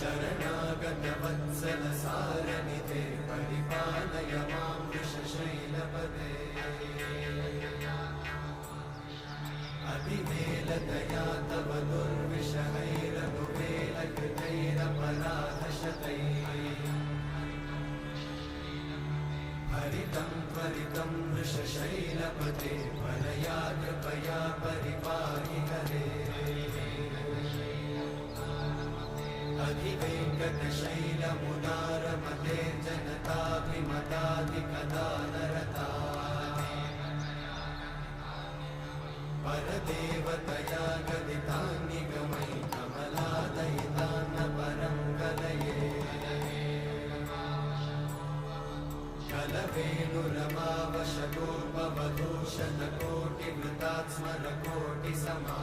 शरणागतवत्सल सारनिधे परिपालय मां वृषशैलपदे अतिवेलदया तव दुर्विषहैरनुवेलकृतैरपराधशतैः हरितं त्वरितं वृषशैलपते परया कृपया परिपाहि हरे अधिवेङ्कटशैलमुदारमते जनताभिमताधिकदानरता परदेवतया गदितान्निगमै कमलादयितान्न परं कलये कलवेणुरमावशतोपवधूशतकोटिवृतात् स्मरकोटिसमा